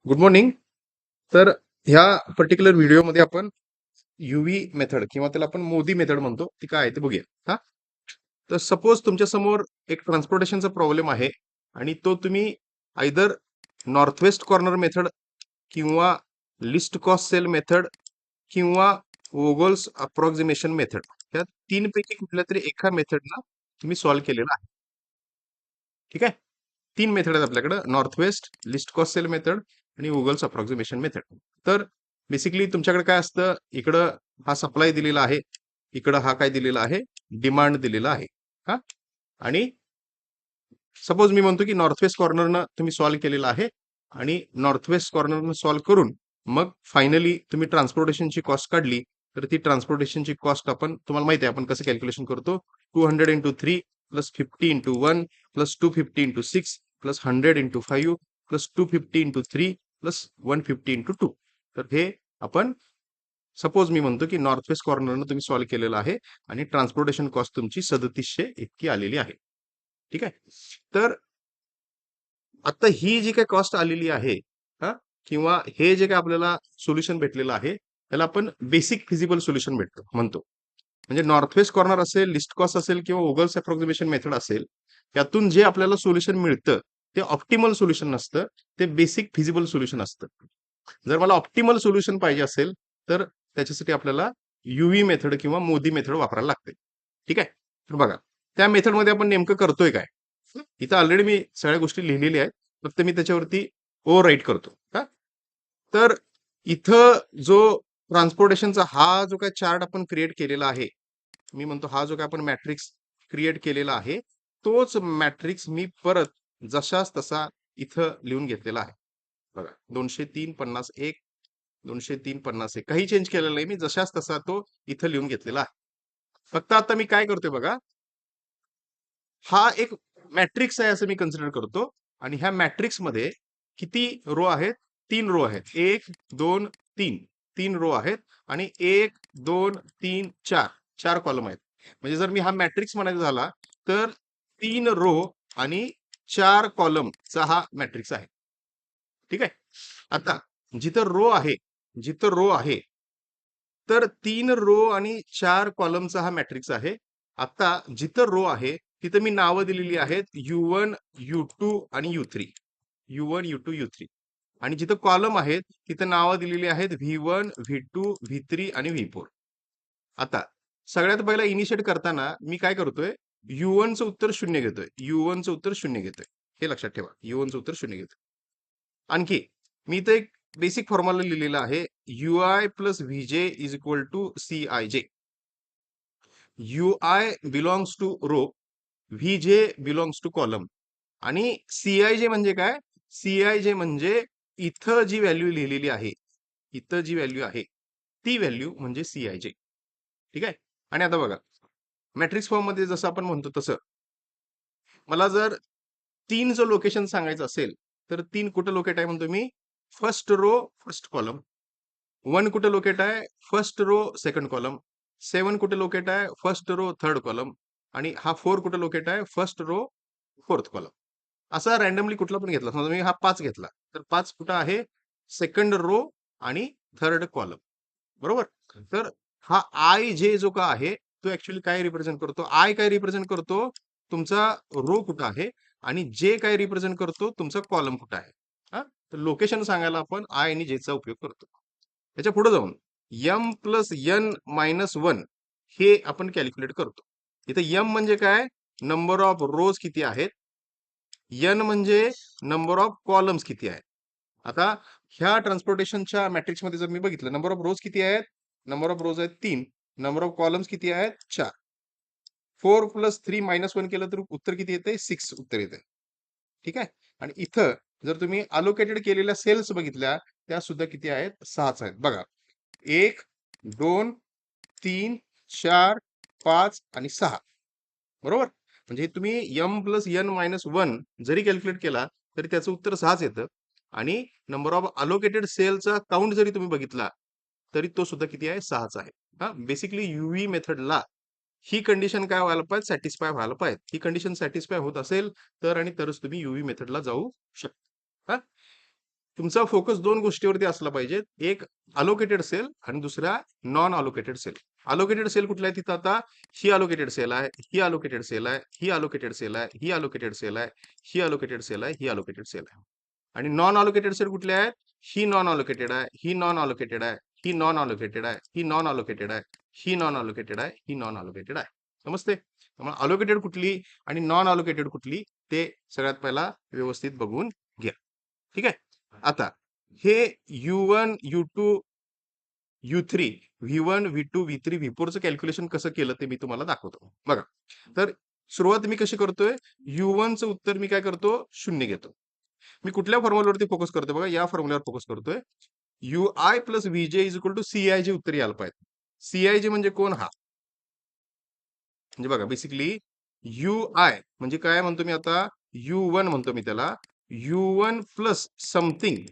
Good morning. तर ह्या particular व्हिडिओमध्ये आपण युव्ही मेथड किंवा त्याला आपण मोदी मेथड म्हणतो ती काय आहे ते बघूया. हा, तर सपोज तुमच्या समोर एक ट्रान्सपोर्टेशनचा प्रॉब्लेम आहे आणि तो तुम्ही either north west corner method किंवा लिस्ट कॉस्ट सेल मेथड किंवा वोगल्स अप्रॉक्सिमेशन मेथड या तीन पैकी कुठल्या तरी एका मेथडला तुम्ही सॉल्व्ह केलेला आहे. ठीक आहे. तीन मेथड आहेत आपल्याकडे, north west, least cost cell method आणि गुगल्स अप्रॉक्सिमेशन मेथड. तर बेसिकली तुमच्याकडे काय असतं, इकडं हा सप्लाय दिलेला आहे, इकडं हा काय दिलेला आहे, डिमांड दिलेला आहे. हा, आणि सपोज मी म्हणतो की नॉर्थ वेस्ट कॉर्नरनं तुम्ही सॉल्व्ह केलेला आहे आणि नॉर्थ वेस्ट कॉर्नरनं सॉल्व्ह करून मग फायनली तुम्ही ट्रान्सपोर्टेशनची कॉस्ट काढली. तर ती ट्रान्सपोर्टेशनची कॉस्ट आपण, तुम्हाला माहिती आहे आपण कसं कॅल्क्युलेशन करतो, 200 into 3 plus 50 into 1 plus 250 into 6 plus 100 into 5 plus 250 into 3 plus 150 into 2. तर हे आपण सपोज मी म्हणतो की नॉर्थ वेस्ट कॉर्नरनं तुम्ही सॉल्व्ह केलेलं आहे आणि ट्रान्सपोर्टेशन कॉस्ट तुमची 3700 इतकी आलेली आहे. ठीक आहे. तर आता ही जी काही कॉस्ट आलेली आहे, हा, किंवा हे जे काही आपल्याला सोल्युशन भेटलेलं आहे, त्याला आपण बेसिक फिजिबल सोल्युशन भेटतो म्हणतो. म्हणजे नॉर्थ वेस्ट कॉर्नर असेल, लिस्ट कॉस्ट असेल किंवा ओगल्स अप्रॉक्सिमेशन मेथड असेल, त्यातून जे आपल्याला सोल्युशन मिळतं ते ऑप्टिमल सोल्युशन नसतं, ते बेसिक फिजिबल सोल्युशन असतं. जर मला ऑप्टिमल सोल्युशन पाहिजे असेल तर त्याच्यासाठी आपल्याला युव्ही मेथड किंवा मोदी मेथड वापरायला लागते. ठीक आहे. तर बघा, त्या मेथडमध्ये आपण नेमकं करतोय काय. इथं ऑलरेडी मी सगळ्या गोष्टी लिहिलेल्या आहेत, फक्त मी त्याच्यावरती ओव्हर राईट करतो. हा, तर इथं जो ट्रान्सपोर्टेशनचा हा जो काय चार्ट आपण क्रिएट केलेला आहे, मी म्हणतो हा जो काय आपण मॅट्रिक्स क्रिएट केलेला आहे, तोच मॅट्रिक्स मी परत जशाच तसा इथं लिहून घेतलेला आहे. बघा, 203.51, 203.51 काही चेंज केलेलं नाही मी, जशाच तसा तो इथं लिहून घेतलेला आहे. फक्त आता मी काय करतोय बघा, हा एक मॅट्रिक्स आहे असं मी कन्सिडर करतो आणि ह्या मॅट्रिक्स मध्ये किती रो आहेत? 3 रो आहेत. 1 2 3, 3 रो आहेत आणि 1 2 3 4, 4 कॉलम आहेत. म्हणजे जर मी हा मॅट्रिक्स म्हणायचा झाला तर 3 रो आणि 4 कॉलमचा हा मॅट्रिक्स आहे. ठीक आहे. आता जिथं रो आहे तर 3 रो आणि 4 कॉलमचा हा मॅट्रिक्स आहे. आता जिथं रो आहे तिथं मी नावं दिलेली आहेत U1, U2 आणि U3. U1, U2, U3. आणि जिथं कॉलम आहेत तिथं नावं दिलेली आहेत V1, V2, V3 आणि V4. आता सगळ्यात पहिला इनिशिएट करताना मी काय करतोय, U1 चं उत्तर 0 घेतोय. U1 चं उत्तर 0 घेतोय. हे लक्षात ठेवा. U1 चं उत्तर 0 घेतोय. आणखी मी इथं एक बेसिक फॉर्म्युला लिहिलेला आहे, UI plus VJ is equal to CIJ. UI belongs to row, VJ belongs to column आणि CIJ म्हणजे काय? CIJ म्हणजे इथं जी व्हॅल्यू लिहिलेली आहे, इथं जी व्हॅल्यू आहे ती व्हॅल्यू म्हणजे CIJ. ठीक आहे. आणि आता बघा, मॅट्रिक्स फॉर्म मध्ये जसं आपण म्हणतो तसं मला जर 3चं लोकेशन सांगायचं असेल, तर 3 कुठं लोकेट आहे म्हणतो मी? First row, first column. 1 कुठे लोकेट आहे? First row, second column. 7 कुठे लोकेट आहे? First row, third column. आणि हा 4 कुठे लोकेट आहे? First row, fourth column. असा रँडमली कुठला पण घेतला. समजा मी हा 5 घेतला. तर 5 कुठं आहे? सेकंड रो आणि थर्ड कॉलम. बरोबर? तर हा आय जे जो का आहे, तो ऍक्च्युअली काय रिप्रेझेंट करतो? आय काय रिप्रेझेंट करतो? तुमचा रो कुठं आहे आणि जे काय रिप्रेझेंट करतो? तुमचा कॉलम कुठं आहे. हा, तर लोकेशन सांगायला आपण आय आणि जेचा उपयोग करतो. त्याच्या पुढे जाऊन एम प्लस एन मायनस 1 हे आपण कॅल्क्युलेट करतो. इथे एम म्हणजे काय? नंबर ऑफ रोज किती आहेत. एन म्हणजे नंबर ऑफ कॉलम्स किती आहेत. आता ह्या ट्रान्सपोर्टेशनच्या मॅट्रिक्स मध्ये जर मी बघितलं, नंबर ऑफ रोज किती आहेत? नंबर ऑफ रोज आहेत 3. नंबर ऑफ कॉलम्स किती आहेत? 4. 4 प्लस 3 मायनस 1 केलं तर उत्तर किती येते? 6 उत्तर येते. ठीक आहे. आणि इथं जर तुम्ही अलोकेटेड केलेल्या सेल्स बघितल्या, त्या सुद्धा किती आहेत? 6च आहेत. बघा, 1 2 3 4 5 आणि 6. बरोबर. म्हणजे तुम्ही एम प्लस एन मायनस 1 जरी कॅल्क्युलेट केला तरी त्याचं उत्तर 6च येतं. आणि नंबर ऑफ अलोकेटेड सेलचा काउंट जरी तुम्ही बघितला तरी तो सुद्धा किती आहे? 6च आहे. हा, बेसिकली युव्ही मेथडला ही कंडिशन काय व्हायला पाहिजे? सॅटिस्फाय व्हायला पाहिजे. ही कंडिशन सॅटिस्फाय होत असेल तर आणि तरच तुम्ही युव्ही मेथडला जाऊ शकता. तुमचा फोकस दोन गोष्टीवरती असला पाहिजे. एक अलोकेटेड सेल आणि दुसरा non allocated cell. Allocated cell कुठला आहे तिथं आता ही अलोकेटेड सेल आहे, ही अलोकेटेड सेल आहे, ही अलोकेटेड सेल आहे, ही अलोकेटेड सेल आहे, ही अलोकेटेड सेल आहे, ही अलोकेटेड सेल आहे. आणि नॉन अलोकेटेड सेल कुठले आहेत? ही नॉन अलोकेटेड आहे, ही नॉन अलोकेटेड आहे, ही नॉन अलोकेटेड आहे, ही नॉन अलोकेटेड आहे, ही नॉन अलोकेटेड आहे, ही नॉन अलोकेटेड आहे. समजते? त्यामुळे अलोकेटेड कुठली आणि नॉन अलोकेटेड कुठली ते सगळ्यात पहिला व्यवस्थित बघून घ्या. ठीक आहे. आता हे U1, U2, U3, V1, V2, V3, V4 चं कॅल्क्युलेशन कसं केलं ते मी तुम्हाला दाखवतो. बघा. तर सुरुवात मी कशी करतोय? U1 चं उत्तर मी काय करतो? 0 घेतो. मी कुठल्या फॉर्म्युलावरती फोकस करतोय बघा, या फॉर्म्युलावर फोकस करतोय. UI plus VJ is equal to CIJ उत्तर यायला पाहिजे. CIJ म्हणजे कोण? हा. म्हणजे बघा बेसिकली UI म्हणजे काय म्हणतो मी आता? U1 म्हणतो मी त्याला. U1 plus something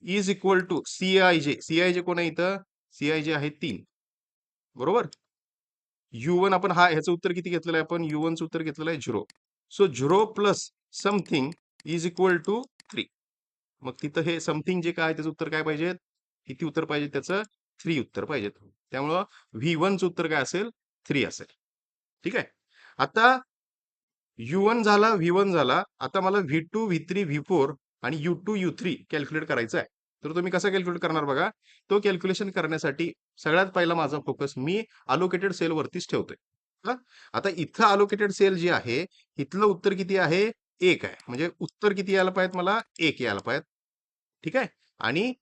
is equal to CIJ. CIJ कोण आहे इथं? CIJ आहे 3. बरोबर? U1 आपण ह्याचं उत्तर किती घेतलेलं आहे आपण? U1 चं उत्तर घेतलेलं आहे 0. So 0 plus something is equal to 3. मग तिथं हे समथिंग जे काय आहे त्याचं उत्तर काय पाहिजे? किती उत्तर पाहिजे त्याचं? 3 उत्तर पाहिजे. त्यामुळं V1 चं उत्तर काय असेल? 3 असेल. ठीक आहे. आता U1 झाला, V1 झाला. आता मला V2, V3, V4 आणि U2, U3 कॅल्क्युलेट करायचं आहे. तर तुम्ही कसं कॅल्क्युलेट करणार बघा. तो कॅल्क्युलेशन करण्यासाठी सगळ्यात पहिला माझा फोकस मी अलोकेटेड सेल वरतीच ठेवतोय. हं. आता इथं अलोकेटेड सेल जी आहे, इथलं उत्तर किती आहे? 1 आहे. म्हणजे उत्तर किती यायला पाहिजेत मला? 1 यायला पाहिजेत. ठीक आहे. आणि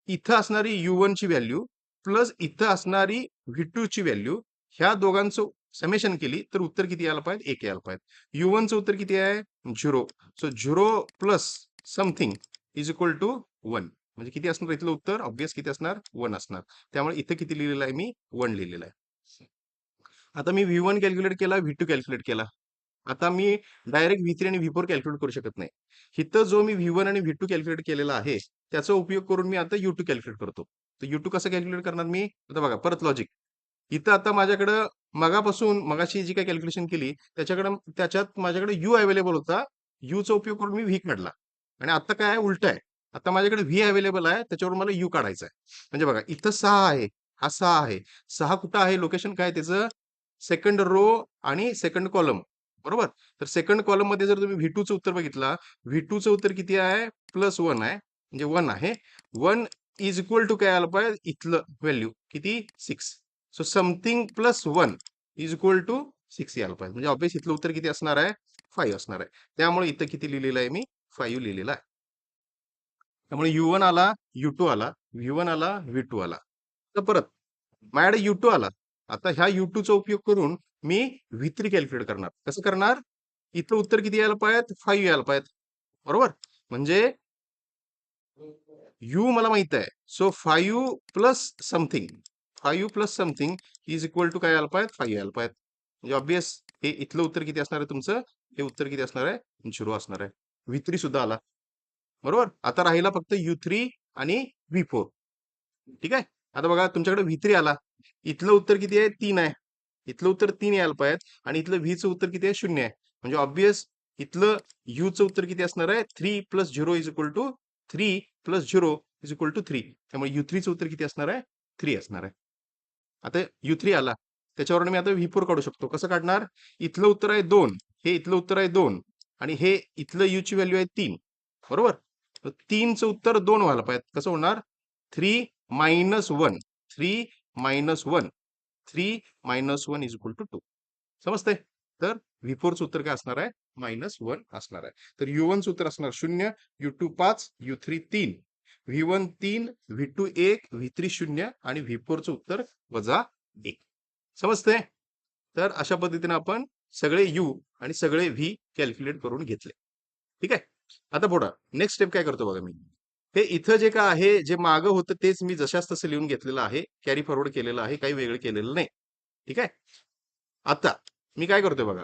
इथं असणारी U1 ची व्हॅल्यू प्लस इथं असणारी V2 ची व्हॅल्यू ह्या दोघांचं समेशन केली तर उत्तर किती यायला पाहिजे? 1 यायला पाहिजे. U1 चं उत्तर किती आहे? 0. So 0 plus something is equal to 1. म्हणजे किती असणार इथलं उत्तर? ऑब्व्हियस किती असणार? 1 असणार. त्यामुळे इथं किती लिहिलेलं आहे मी? 1 लिहिलेलं आहे. आता मी V1 कॅल्क्युलेट केला, V2 कॅल्क्युलेट केला. आता मी डायरेक्ट V3 आणि V4 कॅल्क्युलेट करू शकत नाही. इथं जो मी V1 आणि V2 कॅल्क्युलेट केलेला आहे, त्याचा उपयोग करून मी आता U2 कॅल्क्युलेट करतो. तर U2 कसं कॅल्क्युलेट करणार मी? आता बघा परत लॉजिक. इथं आता माझ्याकडं मगापासून मगाशी जी काही कॅल्क्युलेशन केली, त्याच्यात माझ्याकडे U अवेलेबल होता. U चा उपयोग करून मी V काढला. आणि आता काय आहे? उलटं आहे. आता माझ्याकडे V अवेलेबल आहे, त्याच्यावर मला U काढायचा आहे. म्हणजे बघा इथं 6 आहे, हा 6 आहे. 6 कुठं आहे? लोकेशन काय आहे त्याचं? सेकंड रो आणि सेकंड कॉलम. बरोबर? तर सेकंड कॉलम मध्ये जर तुम्ही V2 चं उत्तर बघितला, V2 चं उत्तर किती आहे? +1 आहे. म्हणजे 1 आहे. 1 इज इक्वल टू काय आलं पाहिजे? इथलं व्हॅल्यू किती? 6. So something plus 1 is equal to 6 यायला पाहिजे. म्हणजे ऑब्व्हियस इथलं उत्तर किती असणार आहे? 5 असणार आहे. त्यामुळे इथं किती लिहिलेलं आहे मी? 5 लिहिलेलं आहे. त्यामुळे U1 आला, U2 आला, V1 आला, V2 आला. तर परत माझ्याकडे U2 आला. आता ह्या U2 चा उपयोग करून मी V3 कॅल्क्युलेट करणार. कसं करणार? इथं उत्तर किती यायला पाहिजे? 5 यायला पाहिजे. बरोबर? म्हणजे U मला माहित आहे. So 5 plus something. 5 plus something is equal to काय यायला पाहिजे? 5 यायला पाहिजे. म्हणजे ऑब्व्हियस हे इथलं उत्तर किती असणार आहे तुमचं? हे उत्तर किती असणार आहे? 0 असणार आहे. V3 सुद्धा आला. बरोबर? आता राहिला फक्त U3 आणि V4. ठीक आहे. आता बघा तुमच्याकडे V3 आला. इथलं उत्तर किती आहे? 3 आहे. इथलं उत्तर 3 यायला पाहिजे आणि इथलं व्हीचं उत्तर किती आहे? 0 आहे. म्हणजे ऑब्व्हियस इथलं यूचं उत्तर किती असणार आहे? 3 plus 0 is equal to 3 plus 0 is equal to 3. त्यामुळे U3चं उत्तर किती असणार आहे? 3 असणार आहे. आता U3 आला. त्याच्यावरून मी आता V4 काढू शकतो. कसं काढणार? इथलं उत्तर आहे 2. हे इथलं उत्तर आहे 2 आणि हे इथलं U ची व्हॅल्यू आहे 3. बरोबर? तर 3चं उत्तर 2 व्हायला पाहिजे. कसं होणार? 3 minus 1. 3 minus 1. 3 minus 1 is equal to 2. समजतंय? तर V4 चं उत्तर काय असणार आहे? -1 असणार आहे. तर U1 चं उत्तर असणार 0, U2 5, U3 3, V1 3, V2 1, V3 0 आणि V4 चं उत्तर -1. समजतंय? तर अशा पद्धतीने आपण सगळे U आणि सगळे V कॅल्क्युलेट करून घेतले. ठीक आहे. आता पुढं नेक्स्ट स्टेप काय करतो बघा मी. हे इथं जे काय आहे, जे मागं होतं तेच मी जशास तसं लिहून घेतलेलं आहे. कॅरी फॉरवर्ड केलेलं आहे. काही वेगळं केलेलं नाही. ठीक आहे. आता मी काय करतोय बघा.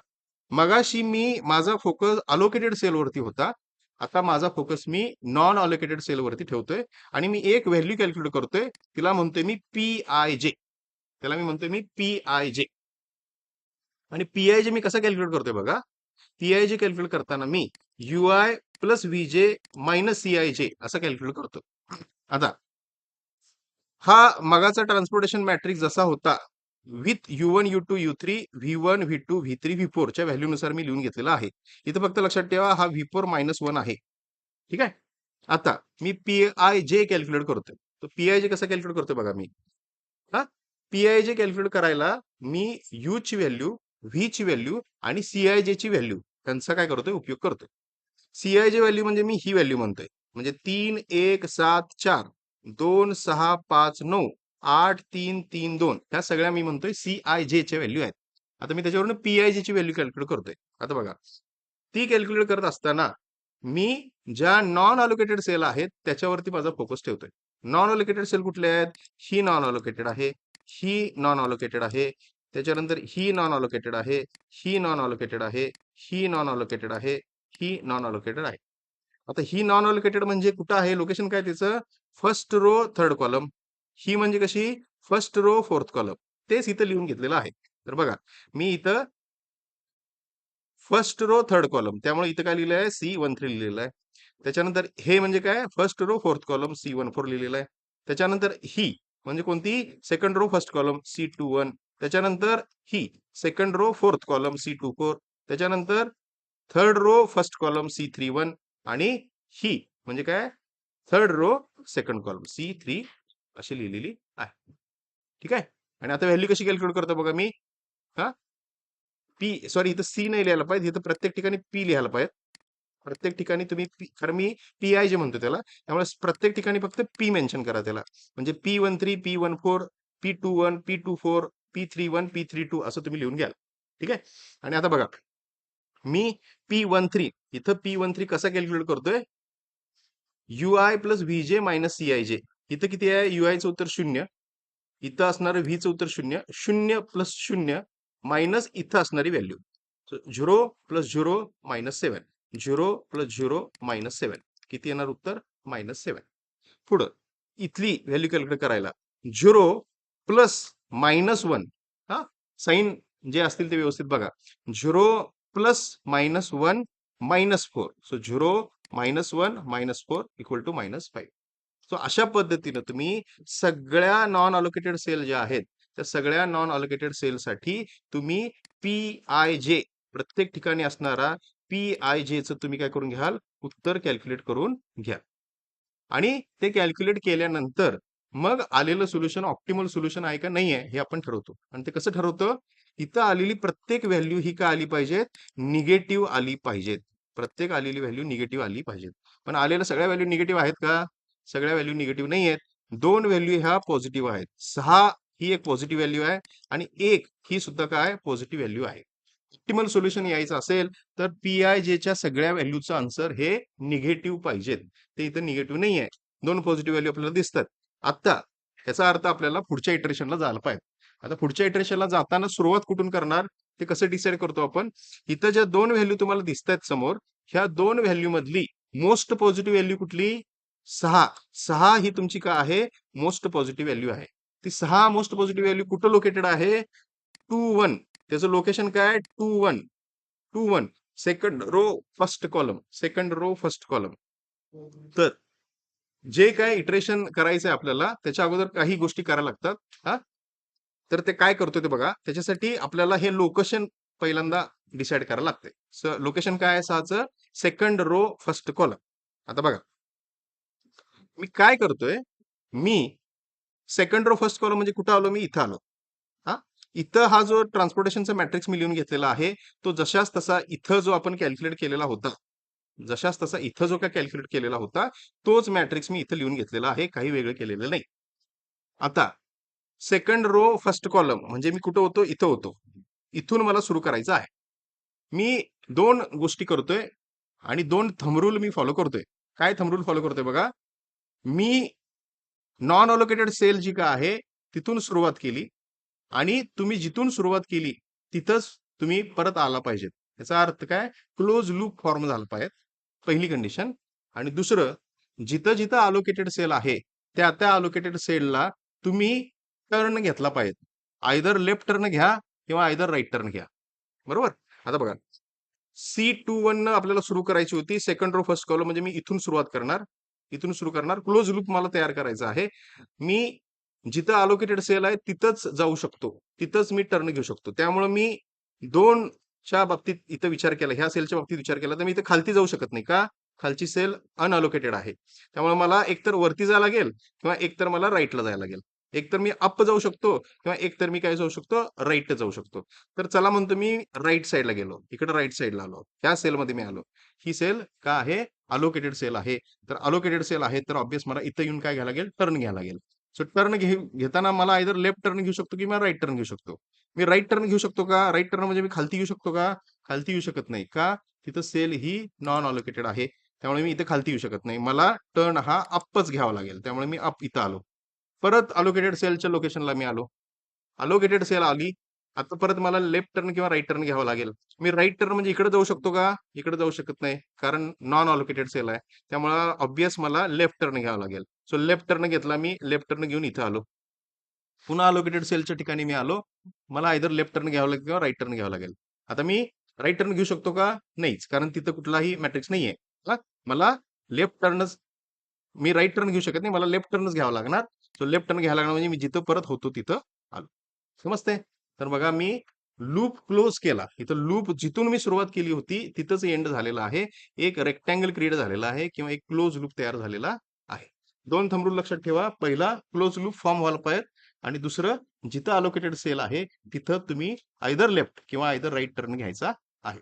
मगाशी मी माझा फोकस अलोकेटेड सेलवरती होता. आता माझा फोकस मी नॉन अलोकेटेड सेलवरती ठेवतोय आणि मी एक व्हॅल्यू कॅल्क्युलेट करतोय. तिला म्हणतोय मी PIJ. त्याला मी म्हणतोय मी PIJ. आणि PIJ मी कसं कॅल्क्युलेट करतोय बघा. PIJ कॅल्क्युलेट करताना मी UI प्लस व्हीजे मायनस सीआयजे असं कॅल्क्युलेट करतो. आता हा मगाचा ट्रान्सपोर्टेशन मॅट्रिक्स जसा होता with U1 U2 U3 V1 V2 V3 V4 च्या व्हॅल्यूनुसार मी लिहून घेतलेला आहे. इथं फक्त लक्षात ठेवा हा V4 -1 आहे. ठीक आहे. आता मी PIJ कॅल्क्युलेट करतोय. तर PIJ कसं कॅल्क्युलेट करतोय बघा मी. हा PIJ कॅल्क्युलेट करायला मी U ची व्हॅल्यू, V ची व्हॅल्यू आणि CIJ ची व्हॅल्यू त्यांचा काय करतोय उपयोग करतोय. CIJ व्हॅल्यू म्हणजे मी ही व्हॅल्यू म्हणतोय. म्हणजे 3 1 7 4 2 6 5 9 8 3 3 2 ह्या सगळ्या मी म्हणतोय CIJ च्या व्हॅल्यू आहेत. आता मी त्याच्यावरून PIJ ची व्हॅल्यू कॅल्क्युलेट करतोय. आता बघा ती कॅल्क्युलेट करत असताना मी ज्या नॉन अलोकेटेड सेल आहेत त्याच्यावरती माझा फोकस ठेवतोय. नॉन अलोकेटेड सेल कुठले आहेत? ही नॉन अलोकेटेड आहे, ही नॉन अलोकेटेड आहे, त्याच्यानंतर ही नॉन अलोकेटेड आहे, ही नॉन अलोकेटेड आहे, ही नॉन अलोकेटेड आहे, ही नॉन अलोकेटेड आहे. आता ही नॉन अलोकेटेड म्हणजे कुठं आहे? लोकेशन काय त्याचं? First row third column. ही म्हणजे कशी? First row fourth column. तेच इथं लिहून घेतलेलं आहे. तर बघा मी इथं फर्स्ट रो थर्ड कॉलम त्यामुळे इथं काय लिहिलं आहे? C13 लिहिलेलं आहे. त्याच्यानंतर हे म्हणजे काय? First row fourth column C14 लिहिलेलं आहे. त्याच्यानंतर ही म्हणजे कोणती? Second row first column C21. त्याच्यानंतर ही second row fourth column C24. त्याच्यानंतर third row first column C31 आणि ही म्हणजे काय? Third row second column C3 अशी लिहिलेली आहे. ठीक आहे. आणि आता व्हॅल्यू कशी कॅल्क्युलेट करतो बघा मी. हा पी सॉरी इथं सी नाही लिहायला पाहिजे, इथं प्रत्येक ठिकाणी पी लिहायला पाहिजे. प्रत्येक ठिकाणी तुम्ही कारण मी PIJ म्हणतो त्याला, त्यामुळे प्रत्येक ठिकाणी फक्त पी मेन्शन करा त्याला. म्हणजे P13 P14 P21 P24 P31 P32 असं तुम्ही लिहून घ्याल. ठीक आहे. आणि आता बघा मी P13 इथं P13 कसा कॅल्क्युलेट करतोय? UI plus VJ minus CIJ. इथं किती आहे? UI चं उत्तर 0. इथं असणारं V चं उत्तर 0. 0 प्लस 0 मायनस इथं असणारी व्हॅल्यू. 0 प्लस 0 -7. 0 प्लस 0 -7. किती येणार उत्तर? -7. पुढं इथली व्हॅल्यू कॅल्क्युलेट करायला 0 प्लस -1 हा साइन जे असतील ते व्यवस्थित बघा. 0 plus -1 -4. So 0 -1 -4 equal to -5. So अशा पद्धतीनं तुम्ही सगळ्या नॉन अलोकेटेड सेल ज्या आहेत त्या सगळ्या नॉन अलोकेटेड सेलसाठी तुम्ही PIJ प्रत्येक ठिकाणी असणारा PIJ चं तुम्ही काय करून घ्याल? उत्तर कॅल्क्युलेट करून घ्या. आणि ते कॅल्क्युलेट केल्यानंतर मग आलेलं सोल्युशन ऑप्टिमल सोल्युशन आहे का नाही आहे हे आपण ठरवतो. आणि ते कसं ठरवतो? इथं आलेली प्रत्येक व्हॅल्यू ही काय आली पाहिजेत? निगेटिव्ह आली पाहिजेत. प्रत्येक आलेली व्हॅल्यू निगेटिव्ह आली पाहिजेत. पण आलेल्या सगळ्या व्हॅल्यू निगेटिव्ह आहेत का? सगळ्या व्हॅल्यू निगेटिव्ह नाही आहेत. 2 व्हॅल्यू ह्या पॉझिटिव्ह आहेत. 6 ही एक पॉझिटिव्ह व्हॅल्यू आहे आणि 1 ही सुद्धा काय पॉझिटिव्ह व्हॅल्यू आहे. ऑप्टिमल सोल्युशन यायचं असेल तर PIJ सगळ्या व्हॅल्यूचं आन्सर हे निगेटिव्ह पाहिजेत. ते इथं निगेटिव्ह नाही आहे. 2 पॉझिटिव्ह व्हॅल्यू आपल्याला दिसतात. आता याचा अर्थ आपल्याला पुढच्या इटरेशनला जायला पाहिजे. आता पुढच्या इटरेशनला जाताना सुरुवात कुठून करणार? ते कसं डिसाईड करतो आपण? इथं ज्या 2 व्हॅल्यू तुम्हाला दिसतायत समोर, ह्या 2 व्हॅल्यू मधली मोस्ट पॉझिटिव्ह व्हॅल्यू कुठली? 6. 6 ही तुमची काय आहे? मोस्ट पॉझिटिव्ह व्हॅल्यू आहे. ती 6 मोस्ट पॉझिटिव्ह व्हॅल्यू कुठं लोकेटेड आहे? 2 1. त्याचं लोकेशन काय? 2 1. 2 1. Second row first column. Second row first column. तर जे काय इटरेशन करायचंय आपल्याला त्याच्या अगोदर काही गोष्टी करायला लागतात. हा तर ते काय करतो ते बघा. त्याच्यासाठी आपल्याला हे लोकेशन पहिल्यांदा डिसाईड करायला लागते. लोकेशन काय आहे 6चं? Second row first column. आता बघा मी काय करतोय? मी सेकंड रो फर्स्ट कॉलम म्हणजे कुठं आलो मी? इथं आलो. हा इथं हा जो ट्रान्सपोर्टेशनचा मॅट्रिक्स मी लिहून घेतलेला आहे तो जशाच तसा इथं जो आपण कॅल्क्युलेट केलेला होता जशाच तसा इथं जो काय कॅल्क्युलेट केलेला होता तोच मॅट्रिक्स मी इथं लिहून घेतलेला आहे. काही वेगळं केलेलं नाही. आता सेकंड रो फर्स्ट कॉलम म्हणजे मी कुठं होतो? इथं होतो. इथून मला सुरू करायचं आहे. मी 2 गोष्टी करतोय आणि 2 थंब रूल मी फॉलो करतोय. काय थंब रूल फॉलो करतोय बघा. मी नॉन अलोकेटेड सेल जी काय आहे तिथून सुरुवात केली आणि तुम्ही जिथून सुरुवात केली तिथंच तुम्ही परत आला पाहिजेत. याचा अर्थ काय? क्लोज लूप फॉर्म झाला पाहिजे. पहिली कंडिशन. आणि दुसरं जिथं जिथं अलोकेटेड सेल आहे त्या त्या अलोकेटेड सेलला तुम्ही टर्न घेतला पाहिजे. आयदर लेफ्ट टर्न घ्या किंवा आयदर राईट टर्न घ्या. बरोबर? आता बघा C21 न आपल्याला सुरू करायची होती. सेकंड रो फर्स्ट कॉलम म्हणजे मी इथून सुरुवात करणार. इथून सुरू करणार. क्लोज लूप मला तयार करायचा आहे. मी जिथं अलोकेटेड सेल आहे तिथंच जाऊ शकतो. तिथंच मी टर्न घेऊ शकतो. त्यामुळे मी 2 च्या बाबतीत इथं विचार केला. ह्या सेलच्या बाबतीत विचार केला तर मी इथे खालती जाऊ शकत नाही. का? खालची सेल अनअलोकेटेड आहे. त्यामुळे मला एकतर वरती जायला लागेल किंवा एकतर मला राईटला जायला लागेल. एकतर मी अप जाऊ शकतो किंवा एकतर मी काय जाऊ शकतो? राईट जाऊ शकतो. तर चला म्हणतो मी राईट साईडला गेलो. इकडे राईट साईडला आलो. ह्या सेलमध्ये मी आलो. ही सेल का आहे? अलोकेटेड सेल आहे. तर अलोकेटेड सेल आहे तर ऑब्व्हियस मला इथं येऊन काय घ्यायला लागेल? टर्न घ्यायला लागेल. सो टर्न घेताना मला आयदर लेफ्ट टर्न घेऊ शकतो किंवा राईट टर्न घेऊ शकतो. मी राईट टर्न घेऊ शकतो का? राईट टर्न म्हणजे मी खालती येऊ शकतो का? खालती येऊ शकत नाही. का? तिथं सेल ही नॉन अलोकेटेड आहे. त्यामुळे मी इथे खालती येऊ शकत नाही. मला टर्न हा अपच घ्यावा लागेल. त्यामुळे मी अप इथं आलो. परत अलोकेटेड सेलच्या लोकेशनला मी आलो. अलोकेटेड सेल आली. आता परत मला लेफ्ट टर्न किंवा राईट टर्न घ्यावं लागेल. मी राईट टर्न म्हणजे इकडे जाऊ शकतो का? इकडे जाऊ शकत नाही. कारण नॉन अलोकेटेड सेल आहे. त्यामुळे ऑब्व्हियस मला लेफ्ट टर्न घ्यावा लागेल. सो लेफ्ट टर्न घेतला मी. लेफ्ट टर्न घेऊन इथं आलो. पुन्हा अलोकेटेड सेलच्या ठिकाणी मी आलो. मला आयदर लेफ्ट टर्न घ्यावं लागेल किंवा राईट टर्न घ्यावं लागेल. आता मी राईट टर्न घेऊ शकतो का? नाहीच. कारण तिथं कुठलाही मॅट्रिक्स नाहीये. हां, मला लेफ्ट टर्नच मी राईट टर्न घेऊ शकत नाही. मला लेफ्ट टर्नच घ्यावा लागणार. सो लेफ्ट टर्न घ्यायला लागणार म्हणजे मी जिथं परत होतो तिथं आलो. समजतंय? तर बघा मी लूप क्लोज केला. इथं लूप जिथून मी सुरुवात केली होती तिथंच एंड झालेला आहे. एक रेक्टँगल क्रिएट झालेला आहे किंवा एक क्लोज लूप तयार झालेला आहे. 2 थंब रूल लक्षात ठेवा. पहिला क्लोज लूप फॉर्म व्हायला पाहिजे आणि दुसरं जिथं अलोकेटेड सेल आहे तिथं तुम्ही आयदर लेफ्ट किंवा आयदर राईट टर्न घ्यायचा आहे.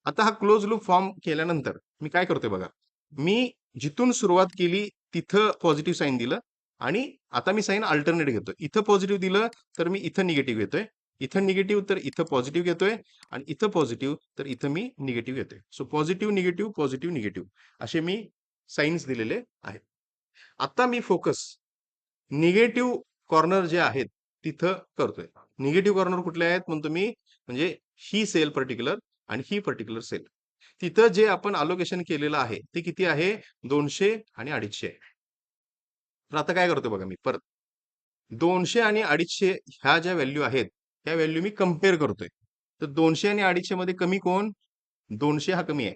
आता हा क्लोज लूप फॉर्म केल्यानंतर मी काय करतोय बघा. मी जिथून सुरुवात केली तिथं पॉझिटिव्ह साईन दिलं आणि आता मी साईन अल्टरनेट घेतोय. इथं पॉझिटिव्ह दिलं तर मी इथं निगेटिव्ह घेतोय. इथं निगेटिव्ह तर इथं पॉझिटिव्ह घेतोय आणि इथं पॉझिटिव्ह तर इथं मी निगेटिव्ह घेतोय. So positive, negative, positive, negative असे मी साइन्स दिलेले आहेत. आता मी फोकस निगेटिव्ह कॉर्नर जे आहेत तिथं करतोय. निगेटिव्ह कॉर्नर कुठले आहेत म्हणतो मी म्हणजे ही सेल पर्टिक्युलर आणि ही पर्टिक्युलर सेल. तिथं जे आपण अलोकेशन केलेलं आहे ते किती आहे? 200 आणि 250. तर आता काय करतो बघा मी परत 200 आणि 250 ह्या ज्या व्हॅल्यू आहेत त्या व्हॅल्यू मी कम्पेअर करतोय. तर 200 आणि 250 मध्ये कमी कोण? 200 हा कमी आहे.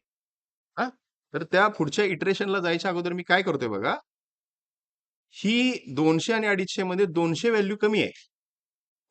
हा, तर त्या पुढच्या इटरेशनला जायच्या अगोदर मी काय करतोय बघा, ही 200 आणि 250 मध्ये 200 व्हॅल्यू कमी आहे.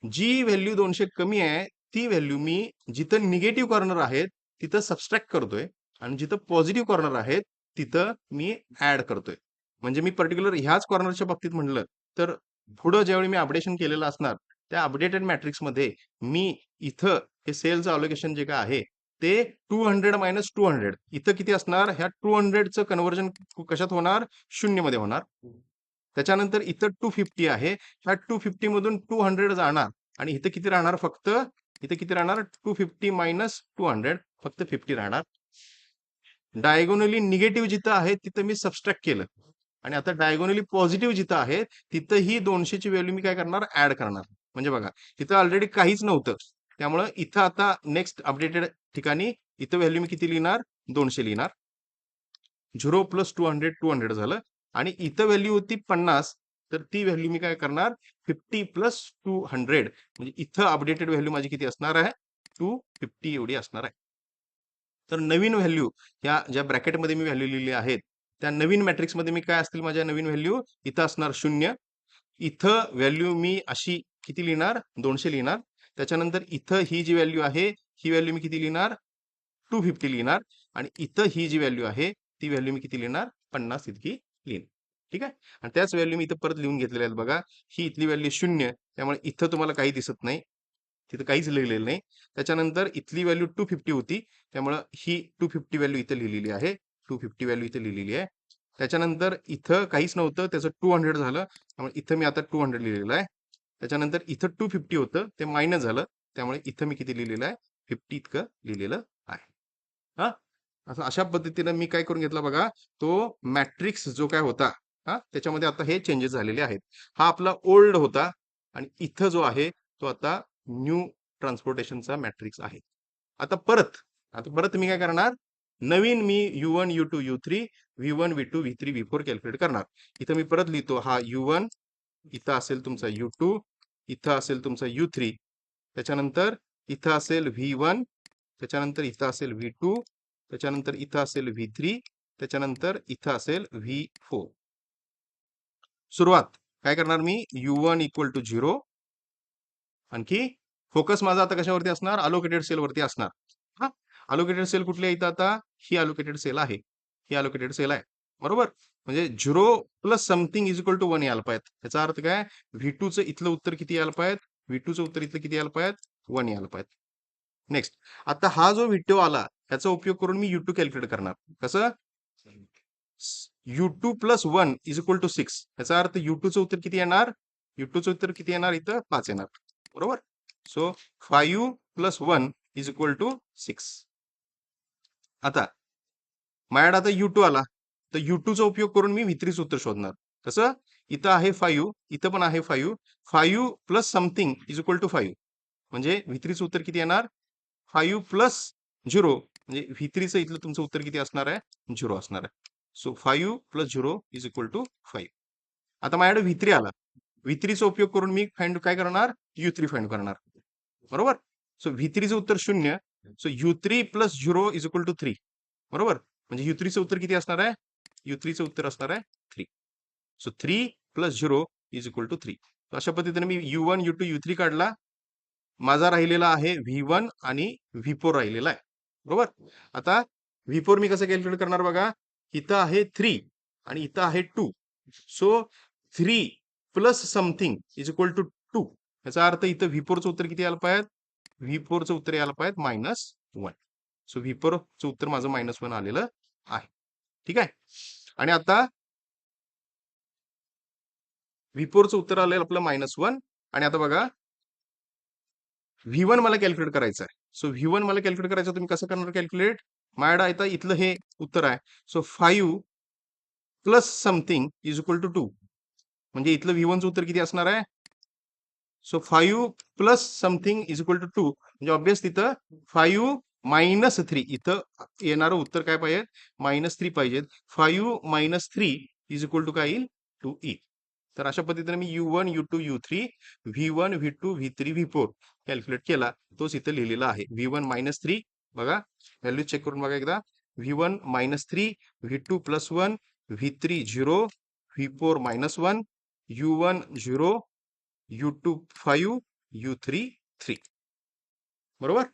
जी व्हॅल्यू 200 कमी आहे ती व्हॅल्यू मी जिथं निगेटिव्ह कॉर्नर आहेत तिथं सबस्ट्रॅक्ट करतोय आणि जिथं पॉझिटिव्ह कॉर्नर आहेत तिथं मी ऍड करतोय. म्हणजे मी पर्टिक्युलर ह्याच कॉर्नरच्या बाबतीत म्हणलं तर पुढं ज्यावेळी मी अपडेशन केलेलं असणार त्या अपडेटेड मॅट्रिक्स मध्ये मी इथं हे सेलचं अलोकेशन जे काय आहे ते 200 मायनस 200 इथं किती असणार? ह्या 200चं कन्व्हर्जन कशात होणार? 0 मध्ये होणार. त्याच्यानंतर इथं 250 आहे. ह्या 250 मधून 200 जाणार आणि इथं किती राहणार? फक्त इथं किती राहणार? 250 मायनस 200 फक्त 50 राहणार. डायगोनली निगेटिव्ह जिथं आहे तिथं मी सबस्ट्रॅक्ट केलं आणि आता डायगोनली पॉझिटिव्ह जिथं आहे तिथं ही 200 ची व्हॅल्यू मी काय करणार? ऍड करणार. म्हणजे बघा इथं ऑलरेडी काहीच नव्हतं. त्यामुळं इथं आता नेक्स्ट अपडेटेड ठिकाणी इथं व्हॅल्यू मी किती लिहिणार? 200 लिहिणार. 0 प्लस 200 200 झालं आणि इथं व्हॅल्यू होती 50 तर ती व्हॅल्यू मी काय करणार? 50 प्लस 200 म्हणजे इथं अपडेटेड व्हॅल्यू माझी किती असणार आहे? 250 एवढी असणार आहे. तर नवीन व्हॅल्यू ह्या ज्या ब्रॅकेटमध्ये मी व्हॅल्यू लिहिली आहेत त्या नवीन मॅट्रिक्समध्ये मी काय असतील माझ्या नवीन व्हॅल्यू? इथं असणार 0. इथं व्हॅल्यू मी अशी किती लिहिणार? 200 लिहिणार. त्याच्यानंतर इथं ही जी व्हॅल्यू आहे ही व्हॅल्यू मी किती लिहिणार? 250 लिहिणार आणि इथं ही जी व्हॅल्यू आहे ती व्हॅल्यू मी किती लिहिणार? 50 इतकी लिहिणार. ठीक आहे. आणि त्याच व्हॅल्यू मी इथं परत लिहून घेतलेल्या आहेत बघा. ही इथली व्हॅल्यू 0 त्यामुळे इथं तुम्हाला काही दिसत नाही. तिथं काहीच लिहिलेलं नाही. त्याच्यानंतर इथली व्हॅल्यू 250 होती. त्यामुळं ही 250 व्हॅल्यू इथं लिहिलेली आहे. 250 व्हॅल्यू इथं लिहिलेली आहे. त्याच्यानंतर इथं काहीच नव्हतं त्याचं 200 झालं. त्यामुळे इथं मी आता 200 लिहिलेलं आहे. त्याच्यानंतर इथं 250 होतं ते मायनस झालं. त्यामुळे इथं मी किती लिहिलेलं आहे? 50 इतकं लिहिलेलं आहे. हां. असं अशा पद्धतीनं मी काय करून घेतला बघा, तो मॅट्रिक्स जो काय होता, हां, त्याच्यामध्ये आता हे चेंजेस झालेले आहेत. हा आपला ओल्ड होता आणि इथं जो आहे तो आता न्यू ट्रान्सपोर्टेशनचा मॅट्रिक्स आहे. आता परत मी काय करणार? नवीन मी U1, U2, U3, V1, V2, V3, V4 calculate करणार. इथं मी परत लिहितो हा U1, इथं असेल तुमचा U2, इथं असेल तुमचा U3, त्याच्यानंतर इथं असेल V1 त्याच्यानंतर इथं असेल V2, त्याच्यानंतर इथं असेल V3, त्याच्यानंतर इथं असेल V4. सुरुवात काय करणार मी U1 इक्वल टू 0. आणखी फोकस माझा आता कशावरती असणार अलोकेटेड सेल वरती असणार. हा अलोकेटेड सेल कुठली आहे इथं आता ही अलोकेटेड सेल आहे. ही अलोकेटेड सेल आहे बरोबर. म्हणजे 0 plus something is equal to 1 यायला पाहिजे. याचा अर्थ काय V2 चं इथलं उत्तर किती यायला पाहिजे V2 चं उत्तर इथलं किती यायला पाहिजे 1 यायला पाहिजे. नेक्स्ट आता हा जो व्हिडिओ आला याचा उपयोग करून मी U2 कॅल्क्युलेट करणार. कसं U2 plus 1 is equal to 6. याचा अर्थ U2 चं उत्तर किती येणार U2 चं उत्तर किती येणार इथं 5 येणार बरोबर. So 5 plus 1 is equal to 6. आता माझ्याकडे आता U2 आला तर U2 चा उपयोग करून मी V3 चं उत्तर शोधणार. कसं इथं आहे 5 इथं पण आहे 5 5 plus something is equal to 5 म्हणजे V3 चं उत्तर किती येणार 5 प्लस 0 म्हणजे V3 चं इथलं तुमचं उत्तर किती असणार आहे 0 असणार आहे. So 5 plus 0 is equal to 5. आता माझ्याकडे V3 आला V3 चा उपयोग करून मी फाइंड काय करणार U3 फाइंड करणार बरोबर. सो V3 चं उत्तर 0 so U3 plus 0 is equal to 3 बरोबर. म्हणजे U3 चं उत्तर किती असणार आहे U3 चं उत्तर असणार आहे 3. So 3 plus 0 is equal to 3. अशा पद्धतीने मी U1 U2 U3 काढला. माझा राहिलेला आहे V1 आणि V4 राहिलेला आहे बरोबर. आता V4 मी कसं कॅल्क्युलेट करणार बघा इथं आहे 3 आणि इथं आहे 2. So 3 plus something is equal to 2. याचा अर्थ इथं V4 चं उत्तर किती यायला पाहिजे V4 चं उत्तर यायला पाहिजे -1. सो V4 चं उत्तर माझं -1 आलेलं आहे. ठीक आहे. आणि आता V4 चं उत्तर आलेलं आपलं -1. आणि आता बघा V1 मला कॅल्क्युलेट करायचं आहे. सो V1 मला कॅल्क्युलेट करायचं तुम्ही कसं करणार कॅल्क्युलेट माझ्याकडे आता इथलं हे उत्तर आहे. So 5 plus something is equal to 2 म्हणजे इथलं V1 चं उत्तर किती असणार आहे. So 5 plus something is equal to 2 म्हणजे ऑब्वियस तिथं 5 मायनस 3 इथं येणारं उत्तर काय पाहिजे -3 पाहिजे. 5 मायनस 3 इज इक्वल टू काय येईल 2E. तर अशा पद्धतीने मी U1 U2 U3 V1 V2 V3 V4 calculate केला तोच इथं लिहिलेला आहे. V1 -3 बघा व्हॅल्यू चेक करून बघा एकदा V1 -3 V2 +1 V3 0 V4 -1 U1 0 U2 5 U3 3 बरोबर.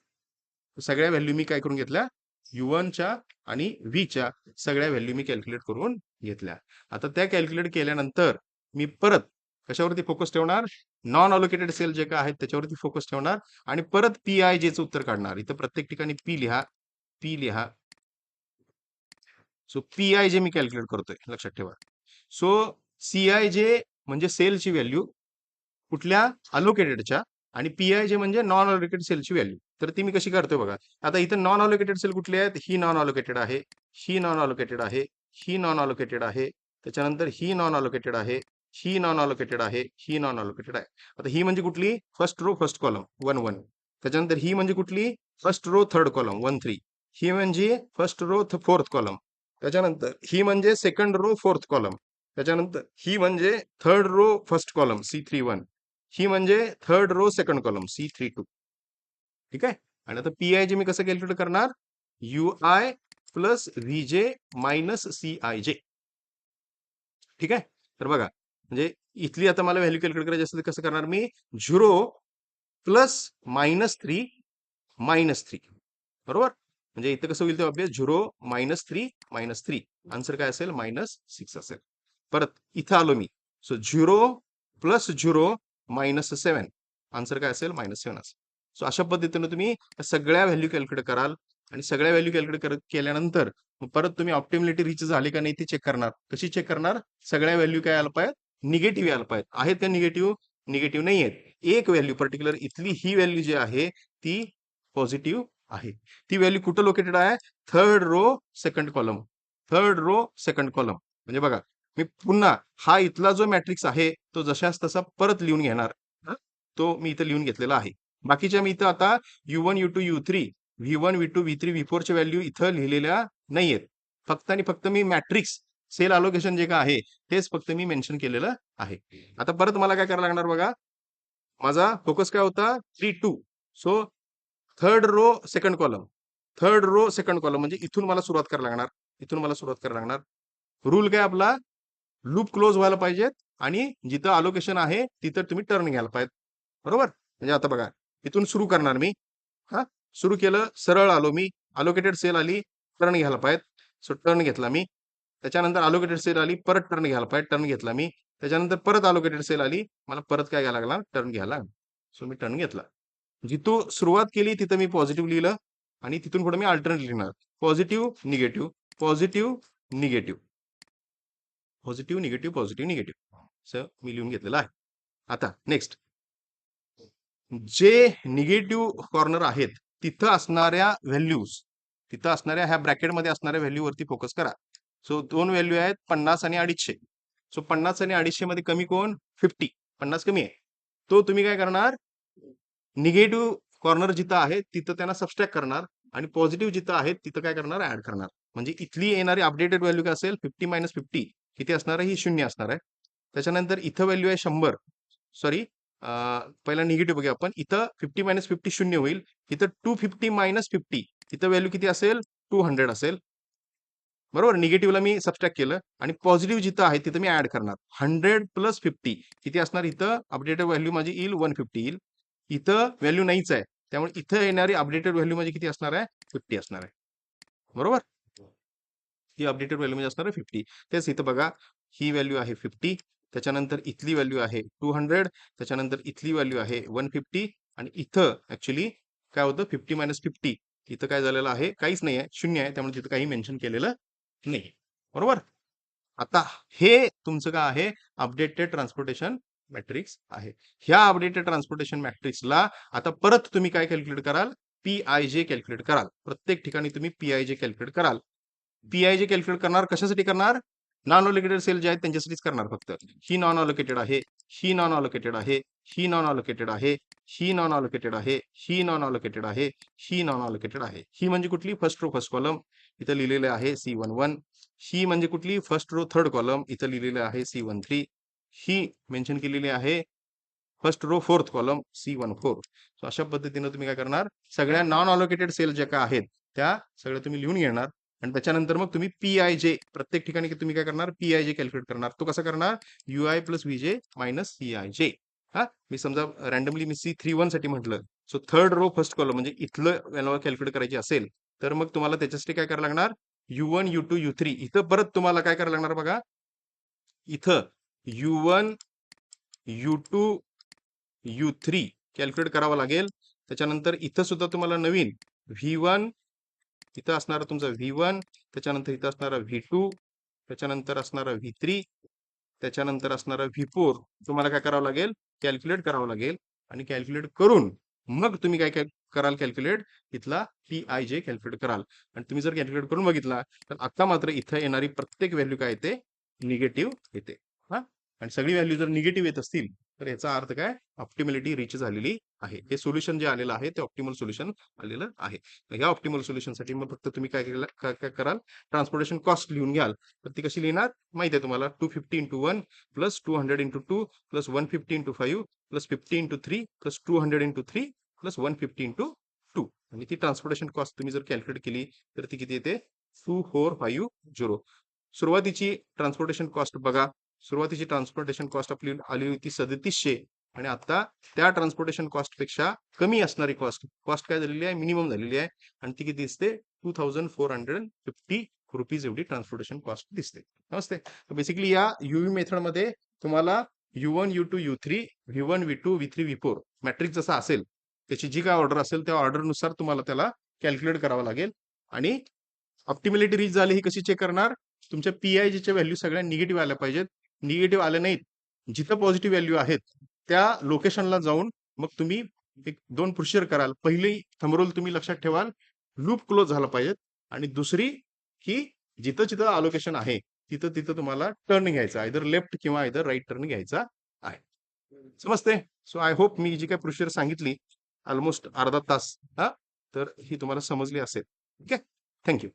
सगळ्या व्हॅल्यू मी काय करून घेतल्या U1 च्या आणि V च्या सगळ्या व्हॅल्यू मी कॅल्क्युलेट करून घेतल्या. आता त्या कॅल्क्युलेट केल्यानंतर मी परत कशावरती फोकस ठेवणार नॉन अलोकेटेड सेल जे काय आहेत त्याच्यावरती फोकस ठेवणार आणि परत PIJ चं उत्तर काढणार. इथं प्रत्येक ठिकाणी P लिहा. सो PIJ मी कॅल्क्युलेट करतोय लक्षात ठेवा. सो CIJ म्हणजे सेलची व्हॅल्यू कुठल्या अलोकेटेडच्या आणि PIJ म्हणजे नॉन अलोकेटेड सेलची व्हॅल्यू. तर ती मी कशी करतोय बघा. आता इथं नॉन अलोकेटेड सेल कुठली आहेत ही नॉन अलोकेटेड आहे ही नॉन अलोकेटेड आहे ही नॉन अलोकेटेड आहे त्याच्यानंतर ही नॉन अलोकेटेड आहे ही नॉन अलोकेटेड आहे ही नॉन अलोकेटेड आहे. आता ही म्हणजे कुठली फर्स्ट रो फर्स्ट कॉलम 1 1. त्याच्यानंतर ही म्हणजे कुठली फर्स्ट रो थर्ड कॉलम 1 3. ही म्हणजे फर्स्ट रो फोर्थ कॉलम. त्याच्यानंतर ही म्हणजे सेकंड रो फोर्थ कॉलम. त्याच्यानंतर ही म्हणजे third row first column C31. ही म्हणजे third row second column C32. ठीक आहे. आणि आता PIJ मी कसं कॅल्क्युलेट करणार UI plus VJ minus CIJ. ठीक आहे. तर बघा म्हणजे इथली आता मला व्हॅल्यू कॅल्क्युलेट करायची असेल तर कसं करणार मी 0 प्लस -3 -3 बरोबर. म्हणजे इथं कसं होईल ते ऑब्वियस 0 -3 आन्सर काय असेल -6 असेल. परत इथं आलो मी सो 0 प्लस 0 -7 आन्सर काय असेल -7 असेल. सो अशा पद्धतीने तुम्ही सगळ्या व्हॅल्यू कॅल्क्युलेट कराल आणि सगळ्या व्हॅल्यू कॅल्क्युलेट केल्यानंतर परत तुम्ही ऑप्टिमिलिटी रीच झाली का नाही ती चेक करणार. कशी चेक करणार सगळ्या व्हॅल्यू काय आला पाहिजे निगेटिव्ह यायला पाहिजे. आहेत का निगेटिव्ह नाही आहेत. एक व्हॅल्यू पर्टिक्युलर इथली ही व्हॅल्यू जी आहे ती पॉझिटिव्ह आहे. ती व्हॅल्यू कुठं लोकेटेड आहे थर्ड रो सेकंड कॉलम म्हणजे बघा मी पुन्हा हा इथला जो मॅट्रिक्स आहे तो जशास तसा परत लिहून घेणार. तो मी इथं लिहून घेतलेला आहे. बाकीच्या मी इथं आता U1 U2 U3 V1 V2 V3 V4 च्या व्हॅल्यू इथं लिहिलेल्या नाहीयेत. फक्त आणि फक्त मी मॅट्रिक्स सेल अलोकेशन जे काय आहे तेच फक्त मी मेन्शन केलेलं आहे. आता परत मला काय करायला लागणार बघा माझा फोकस काय होता 3 2. So third row second column third row second column म्हणजे इथून मला सुरुवात करायला लागणार. इथून मला सुरुवात करायला लागणार. रूल काय आपला, लूप क्लोज व्हायला पाहिजेत आणि जिथं अलोकेशन आहे तिथं तुम्ही टर्न घ्यायला पाहिजे. बरोबर? म्हणजे आता बघा, इथून सुरू करणार मी. हा, सुरू केलं, सरळ आलो मी, अलोकेटेड सेल आली, टर्न घ्यायला पाहिजे. सो टर्न घेतला मी. त्याच्यानंतर अलोकेटेड सेल आली, परत टर्न घ्यायला पाहिजे, टर्न घेतला मी. त्याच्यानंतर परत अलोकेटेड सेल आली, मला परत काय घ्यायला लागला, टर्न घ्यायला. सो मी टर्न घेतला. जिथून सुरुवात केली तिथं मी पॉझिटिव्ह लिहिलं आणि तिथून पुढे मी अल्टरनेट लिहिणार. Positive negative, positive negative, positive negative, positive negative, असं मी लिहून घेतलेलं आहे. आता नेक्स्ट, जे निगेटिव्ह कॉर्नर आहेत तिथं असणाऱ्या व्हॅल्यूज, तिथं असणाऱ्या ह्या ब्रॅकेटमध्ये असणाऱ्या व्हॅल्यू वरती फोकस करा. सो दोन व्हॅल्यू आहेत 50 आणि 250. सो 50 आणि 250 मध्ये कमी कोण, 50. 50 कमी आहे, तो तुम्ही काय करणार, निगेटिव्ह कॉर्नर जिथं आहे तिथं त्यांना सबस्ट्रॅक्ट करणार आणि पॉझिटिव्ह जिथं आहे तिथं काय करणार, ऍड करणार. म्हणजे इथली येणारी अपडेटेड व्हॅल्यू काय असेल, 50-50 किती असणार आहे, ही 0 असणार आहे. त्याच्यानंतर इथं व्हॅल्यू आहे 100, सॉरी, पहिला निगेटिव्ह बघूया आपण. इथं 50-50 0 होईल. इथं 250-50, इथं व्हॅल्यू किती असेल, 200 असेल. बरोबर, निगेटिव्हला मी सबस्ट्रॅक्ट केलं आणि पॉझिटिव्ह जिथं आहे तिथं मी ऍड करणार. 100 + 50 किती असणार, इथं अपडेटेड व्हॅल्यू माझी येईल 150 येईल. इथं व्हॅल्यू नाहीच आहे, त्यामुळे इथं येणारी अपडेटेड व्हॅल्यू माझी किती असणार आहे, 50 असणार आहे. बरोबर, ही अपडेटेड व्हॅल्यू म्हणजे असणार आहे 50. तेच इथं बघा, ही व्हॅल्यू आहे 50, त्याच्यानंतर इथली व्हॅल्यू आहे 200, त्याच्यानंतर इथली व्हॅल्यू आहे 150 आणि इथं ऍक्च्युली काय होतं, 50-50, इथं काय झालेलं आहे, काहीच नाही आहे, 0 आहे, त्यामुळे तिथं काही मेन्शन केलेलं नाही. बरोबर, आता हे तुमचं काय आहे, अपडेटेड ट्रान्सपोर्टेशन मॅट्रिक्स आहे. ह्या अपडेटेड ट्रान्सपोर्टेशन मॅट्रिक्सला आता परत तुम्ही काय कॅल्क्युलेट कराल, पीआयजे कॅल्क्युलेट कराल. प्रत्येक ठिकाणी तुम्ही पीआयजे कॅल्क्युलेट कराल. पीआयजे कॅल्क्युलेट करणार, कशासाठी करणार, नॉन अलोकेटेड सेल जे आहेत त्यांच्यासाठीच करणार फक्त. ही नॉन अलोकेटेड आहे, ही नॉन अलोकेटेड आहे, ही नॉन अलोकेटेड आहे, ही नॉन अलोकेटेड आहे, ही नॉन अलोकेटेड आहे, ही नॉन अलोकेटेड आहे. ही म्हणजे कुठली, फर्स्ट रो फर्स्ट कॉलम, इथं लिहिलेलं आहे C11. ही म्हणजे कुठली, फर्स्ट रो थर्ड कॉलम, इथं लिहिलेलं आहे C13. ही मेन्शन केलेली आहे first row fourth column, C14. So अशा पद्धतीने तुम्ही काय करणार, सगळ्या नॉन अलोकेटेड सेल ज्या काय आहेत त्या सगळ्या तुम्ही लिहून घेणार आणि त्याच्यानंतर मग तुम्ही पीआयजे प्रत्येक ठिकाणी तुम्ही काय करणार, पीआयजे कॅल्क्युलेट करणार. तो कसा करणार, UI + VJ - CIJ. हा, मी समजा रँडमली मी C31 साठी म्हटलं, so third row first column म्हणजे इथलं व्हॅल्यू कॅल्क्युलेट करायची असेल तर मग तुम्हाला त्याच्यासाठी काय करायला लागणार, U1 U2 U3. इथं परत तुम्हाला काय करायला लागणार बघा, इथं U1 U2 U3 कॅल्क्युलेट करावं लागेल. त्याच्यानंतर इथं सुद्धा तुम्हाला नवीन V1, इथं असणारा तुमचा V1, त्याच्यानंतर इथं असणारा V2, त्याच्यानंतर असणारा V3, त्याच्यानंतर असणारा V4 तुम्हाला काय करावं लागेल, कॅल्क्युलेट करावं लागेल. आणि कॅल्क्युलेट करून मग तुम्ही काय काय कराल, कॅल्क्युलेट इथला पीआयजे कॅल्क्युलेट कराल. आणि तुम्ही जर कॅल्क्युलेट करून बघितला तर आता मात्र इथं येणारी प्रत्येक व्हॅल्यू काय येते, निगेटिव्ह येते. हा, आणि सगळी व्हॅल्यू जर निगेटिव्ह येत असतील तर याचा अर्थ काय, ऑप्टिमॅलिटी रीच झालेली आहे. हे सोल्युशन जे आलेलं आहे ते ऑप्टिमल सोल्युशन आलेलं आहे. या ऑप्टिमल सोल्युशनसाठी मग फक्त तुम्ही काय कराल, ट्रान्सपोर्टेशन कॉस्ट लिहून घ्याल. तर ती कशी लिहिणार, माहिती आहे तुम्हाला, 250 × 1 + 200 × 2 + 150 × 5 + 50 × 3 + 200 × 3 + 150 × 2. आणि ती ट्रान्सपोर्टेशन कॉस्ट तुम्ही जर कॅल्क्युलेट केली तर ती किती येते, 2450. सुरुवातीची ट्रान्सपोर्टेशन कॉस्ट बघा, सुरुवातीची ट्रान्सपोर्टेशन कॉस्ट आपली आली होती 3700 आणि आता त्या ट्रान्सपोर्टेशन कॉस्ट पेक्षा कमी असणारी कॉस्ट कॉस्ट काय झालेली आहे, मिनिमम झालेली आहे आणि ती किती दिसते, 2450 रुपीज एवढी ट्रान्सपोर्टेशन कॉस्ट दिसते. नमस्ते. बेसिकली या UV मेथड मध्ये तुम्हाला U1 U2 U3 V1 V2 V3 V4 matrix जसा असेल त्याची जी काय ऑर्डर असेल त्या ऑर्डरनुसार तुम्हाला त्याला कॅल्क्युलेट करावं लागेल. आणि ऑप्टिमॅलिटी रीच झाली ही कशी चेक करणार, तुमच्या पीआयजेच्या व्हॅल्यू सगळ्या निगेटिव्ह आल्या पाहिजेत. निगेटिव्ह आले नाहीत, जिथं पॉझिटिव्ह व्हॅल्यू आहेत त्या लोकेशनला जाऊन मग तुम्ही एक 2 प्रोसिजर कराल. पहिली थंबरोल तुम्ही लक्षात ठेवाल, लूप क्लोज झाला पाहिजे. आणि दुसरी की जिथं जिथं अलोकेशन आहे तिथं तिथं तुम्हाला टर्न घ्यायचा, आयदर लेफ्ट किंवा आयदर राईट टर्न घ्यायचा आहे. समजते. सो आय होप मी जी काही प्रोसिजर सांगितली ऑलमोस्ट अर्धा तास, हा, तर ही तुम्हाला समजली असेल. Okay, thank you.